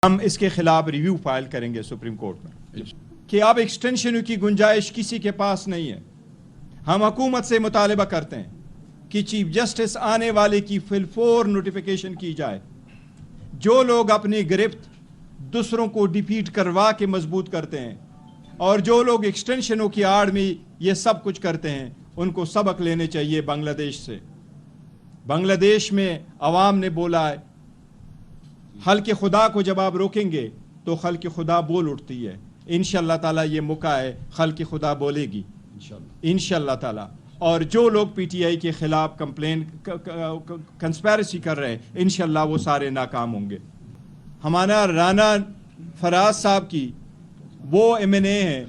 ہم اس کے خلاف ریویو فائل کریں گے سپریم کورٹ میں کہ اب ایکسٹینشن کی گنجائش کسی کے پاس نہیں ہے۔ ہم حکومت سے مطالبہ کرتے ہیں کہ چیف جسٹس آنے والے کی فی الفور نوٹیفیکیشن کی جائے۔ جو لوگ اپنی گرفت دوسروں کو ڈیفیٹ کروا کے مضبوط کرتے ہیں اور جو لوگ ایکسٹینشنوں کی آڑ میں یہ سب کچھ کرتے ہیں، ان کو سبق لینے چاہیے بنگلہ دیش سے۔ بنگلہ دیش میں عوام نے بولا ہے، خلق خدا کو جب آپ روکیں گے تو خلق خدا بول اٹھتی ہے۔ انشاءاللہ تعالیٰ یہ موقع ہے، خلق خدا بولے گی انشاءاللہ تعالیٰ۔ اور جو لوگ پی ٹی آئی کے خلاف کنسپیرسی کر رہے ہیں، انشاءاللہ وہ سارے ناکام ہوں گے۔ ہمارا رانا فراز صاحب کی وہ ایم این اے ہیں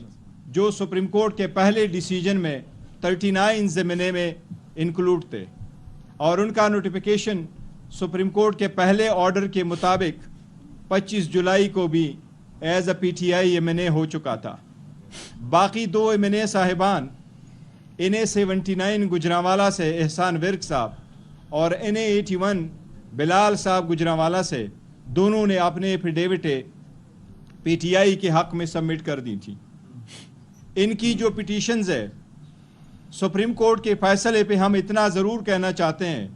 جو سپریم کورٹ کے پہلے ڈیسیجن میں 39 ضمنے میں انکلوڈ تھے، اور ان کا نوٹیفیکیشن سپریم کورٹ کے پہلے آرڈر کے مطابق 25 جولائی کو بھی as a P T I M N A ہو چکا تھا۔ باقی دو ایم این اے صاحبان این اے 79 گجرانوالہ سے احسان ورک صاحب اور این اے 81 بلال صاحب گجرانوالہ سے، دونوں نے اپنے ایفیڈیوٹیں پی ٹی آئی کے حق میں سبمٹ کر دی تھی۔ ان کی جو پٹیشنز ہے سپریم کورٹ کے فیصلے پہ ہم اتنا ضرور کہنا چاہتے ہیں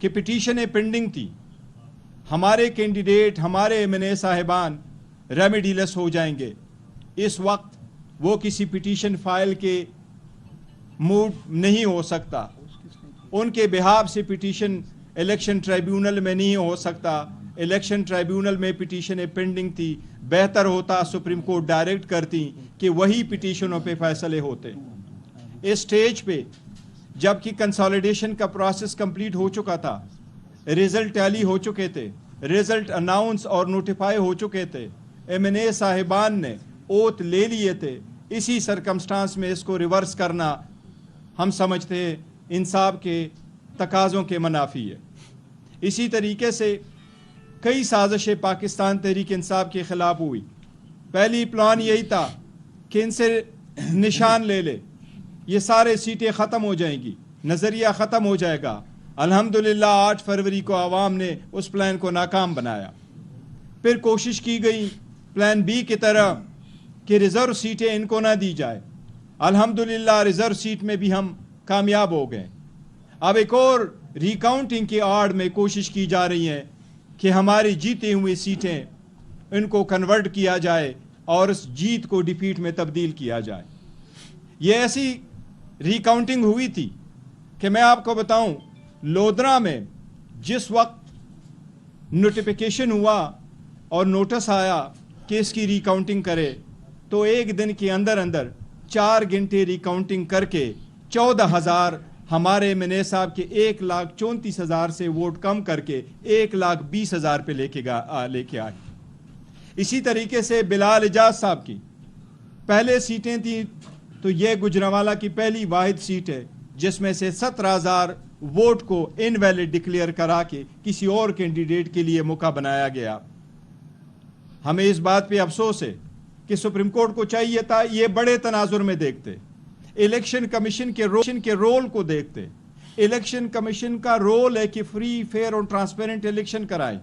کہ پٹیشنیں پینڈنگ تھی۔ ہمارے کینڈیڈیٹ، ہمارے ایم این اے صاحبان ریمیڈی لیس ہو جائیں گے۔ اس وقت وہ کسی پٹیشن فائل کے موڈ نہیں ہو سکتا، ان کے بہاف سے پٹیشن الیکشن ٹریبیونل میں نہیں ہو سکتا۔ الیکشن ٹریبیونل میں پٹیشنیں پینڈنگ تھی، بہتر ہوتا سپریم کورٹ ڈائریکٹ کرتی کہ وہی پٹیشنوں پہ فیصلے ہوتے۔ اس سٹیج پہ جب کہ کنسالیڈیشن کا پروسیس کمپلیٹ ہو چکا تھا، ریزلٹ ٹیلی ہو چکے تھے، ریزلٹ اناؤنس اور نوٹیفائی ہو چکے تھے، ایم این اے صاحبان نے اوتھ لے لیے تھے، اسی سرکمسٹانس میں اس کو ریورس کرنا ہم سمجھتے ہیں انصاف کے تقاضوں کے منافی ہے۔ اسی طریقے سے کئی سازشیں پاکستان تحریک انصاف کے خلاف ہوئی۔ پہلی پلان یہی تھا کہ ان سے نشان لے لے، یہ سارے سیٹیں ختم ہو جائیں گی، نظریہ ختم ہو جائے گا۔ الحمدللہ 8 فروری کو عوام نے اس پلان کو ناکام بنایا۔ پھر کوشش کی گئی پلان بی کی طرح کہ ریزرو سیٹیں ان کو نہ دی جائے۔ الحمدللہ ریزرو سیٹ میں بھی ہم کامیاب ہو گئے۔ اب ایک اور ریکاؤنٹنگ کی آڑ میں کوشش کی جا رہی ہے کہ ہماری جیتے ہوئے سیٹیں ان کو کنورٹ کیا جائے اور اس جیت کو ڈیفیٹ میں تبدیل کیا جائے۔ یہ ایسی ریکاؤنٹنگ ہوئی تھی کہ میں آپ کو بتاؤں، لودھرا میں جس وقت نوٹیفیکیشن ہوا اور نوٹس آیا کہ اس کی ریکاؤنٹنگ کرے، تو ایک دن کے اندر 4 گھنٹے ریکاؤنٹنگ کر کے 14,000 ہمارے ایم این اے صاحب کے 1,34,000 سے ووٹ کم کر کے 1,20,000 پہ لے کے آئے۔ اسی طریقے سے بلال اعجاز صاحب کی پہلے سیٹیں تھیں، تو یہ گجرانوالہ کی پہلی واحد سیٹ ہے جس میں سے 17,000 ووٹ کو انویلڈ ڈکلیئر کرا کے کسی اور کینڈیڈیٹ کے لیے موقع بنایا گیا۔ ہمیں اس بات پہ افسوس ہے کہ سپریم کورٹ کو چاہیے تھا یہ بڑے تناظر میں دیکھتے، الیکشن کمیشن کے رول کو دیکھتے۔ الیکشن کمیشن کا رول ہے کہ فری، فیئر اور ٹرانسپیرنٹ الیکشن کرائے۔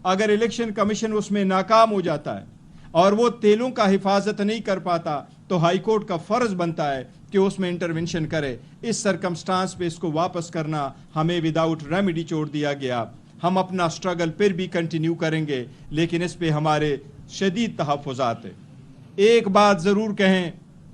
اگر الیکشن کمیشن اس میں ناکام ہو جاتا ہے اور وہ تیلوں کا حفاظت نہیں کر پاتا، تو ہائی کورٹ کا فرض بنتا ہے کہ اس میں انٹرونشن کرے۔ اس سرکمسٹانس پہ اس کو واپس کرنا ہمیں وداؤٹ ریمیڈی چھوڑ دیا گیا۔ ہم اپنا سٹرگل پھر بھی کنٹینیو کریں گے، لیکن اس پہ ہمارے شدید تحفظات ہیں۔ ایک بات ضرور کہیں